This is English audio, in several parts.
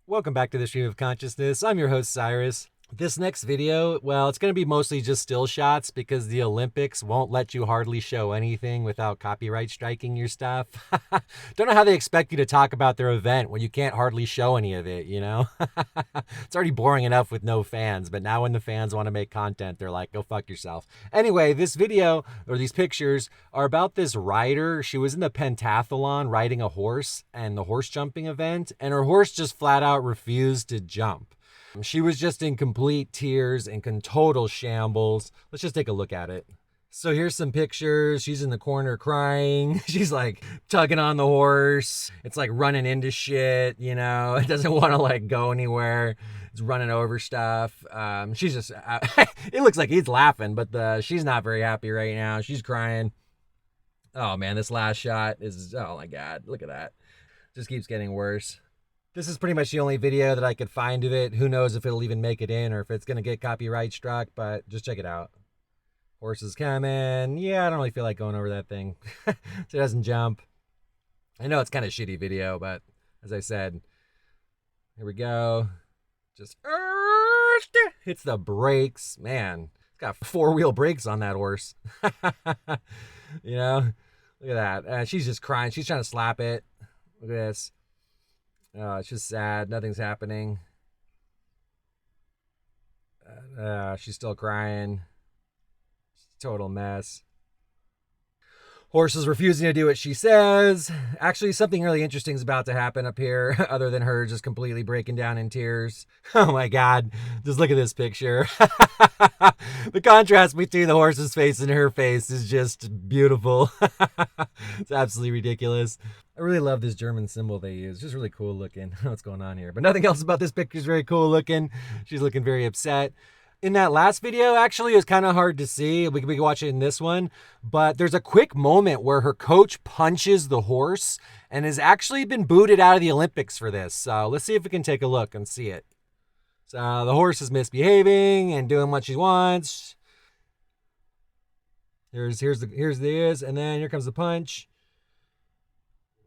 Welcome back to the Stream of Consciousness. I'm your host, Cyrus. This next video, well, it's going to be mostly just still shots because the Olympics won't let you hardly show anything without copyright striking your stuff. Don't know how they expect you to talk about their event when you can't hardly show any of it, you know? It's already boring enough with no fans, but now when the fans want to make content, they're like, go fuck yourself. Anyway, this video, or these pictures, are about this rider. She was in the pentathlon riding a horse and the horse jumping event, and her horse just flat out refused to jump. She was just in complete tears and total shambles. Let's just take a look at it. So here's some pictures. She's in the corner crying. She's like tugging on the horse. It's like running into shit, you know. It doesn't want to like go anywhere. It's running over stuff. She's just, it looks like he's laughing, but she's not very happy right now. She's crying. Oh man, this last shot is, oh my God, look at that. Just keeps getting worse. This is pretty much the only video that I could find of it. Who knows if it'll even make it in or if it's going to get copyright struck, but just check it out. Horses coming. Yeah, I don't really feel like going over that thing. So it doesn't jump. I know it's kind of a shitty video, but as I said, here we go. Just hits the brakes. Man, it's got four-wheel brakes on that horse. You know, look at that. She's just crying. She's trying to slap it. Look at this. Oh, it's just sad. Nothing's happening. She's still crying. Total mess. Horse is refusing to do what she says. Actually, something really interesting is about to happen up here, other than her just completely breaking down in tears. Oh my God. Just look at this picture. The contrast between the horse's face and her face is just beautiful. It's absolutely ridiculous. I really love this German symbol they use. Just really cool looking. I don't know what's going on here. But nothing else about this picture is very cool looking. She's looking very upset. In that last video, actually, it was kind of hard to see. We can watch it in this one. But there's a quick moment where her coach punches the horse and has actually been booted out of the Olympics for this. So let's see if we can take a look and see it. So the horse is misbehaving and doing what she wants. Here's the and then here comes the punch.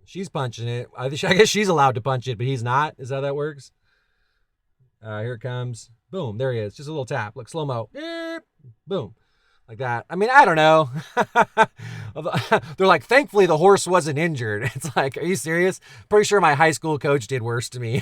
She's punching it. I guess she's allowed to punch it, but he's not. Is that how that works? Here it comes. Boom, there he is. Just a little tap. Look, slow-mo. Boom. Like that. I mean, I don't know. They're like, thankfully the horse wasn't injured. It's like, are you serious? Pretty sure my high school coach did worse to me.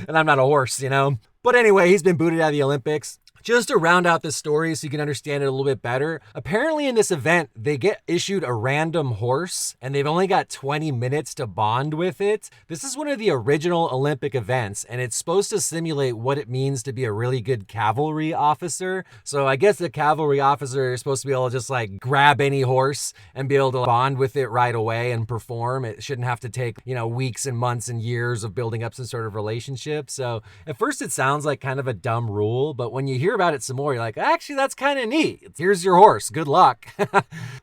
And I'm not a horse, you know? But anyway, he's been booted out of the Olympics. Just to round out this story so you can understand it a little bit better, apparently in this event, they get issued a random horse and they've only got 20 minutes to bond with it. This is one of the original Olympic events and it's supposed to simulate what it means to be a really good cavalry officer. So I guess the cavalry officer is supposed to be able to just like grab any horse and be able to bond with it right away and perform. It shouldn't have to take, you know, weeks and months and years of building up some sort of relationship. So at first it sounds like kind of a dumb rule, but when you hear about it some more, you're like, actually, that's kind of neat. Here's your horse. Good luck.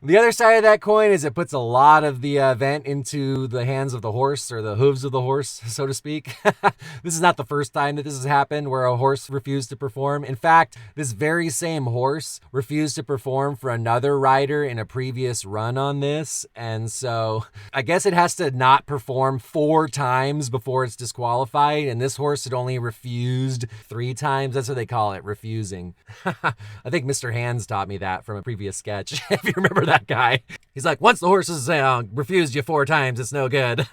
The other side of that coin is it puts a lot of the event into the hands of the horse or the hooves of the horse, so to speak. This is not the first time that this has happened where a horse refused to perform. In fact, this very same horse refused to perform for another rider in a previous run on this. And so I guess it has to not perform 4 times before it's disqualified. And this horse had only refused 3 times. That's what they call it, refusing. I think Mr. Hands taught me that from a previous sketch, if you remember that guy. He's like, once the horse has refused you 4 times, it's no good.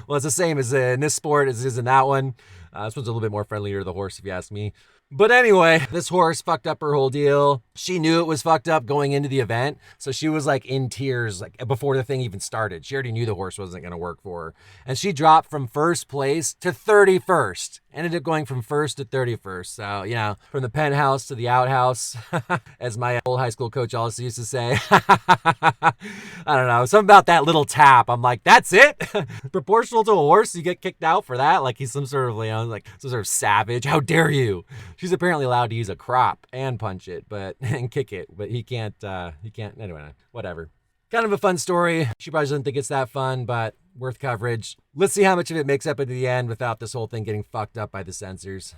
Well, it's the same as in this sport as it is in that one. This one's a little bit more friendlier to the horse, if you ask me. But anyway, this horse fucked up her whole deal. She knew it was fucked up going into the event. So she was like in tears like before the thing even started. She already knew the horse wasn't going to work for her. And she dropped from first place to 31st. Ended up going from first to 31st. So, you know, from the penthouse to the outhouse, as my old high school coach always used to say. I don't know. Something about that little tap. I'm like, that's it? Proportional to a horse, you get kicked out for that? Like he's some sort of, you know, like some sort of savage. How dare you? She's apparently allowed to use a crop and punch it, but and kick it, but he can't, anyway, whatever. Kind of a fun story. She probably doesn't think it's that fun, but worth coverage. Let's see how much of it makes up at the end without this whole thing getting fucked up by the censors.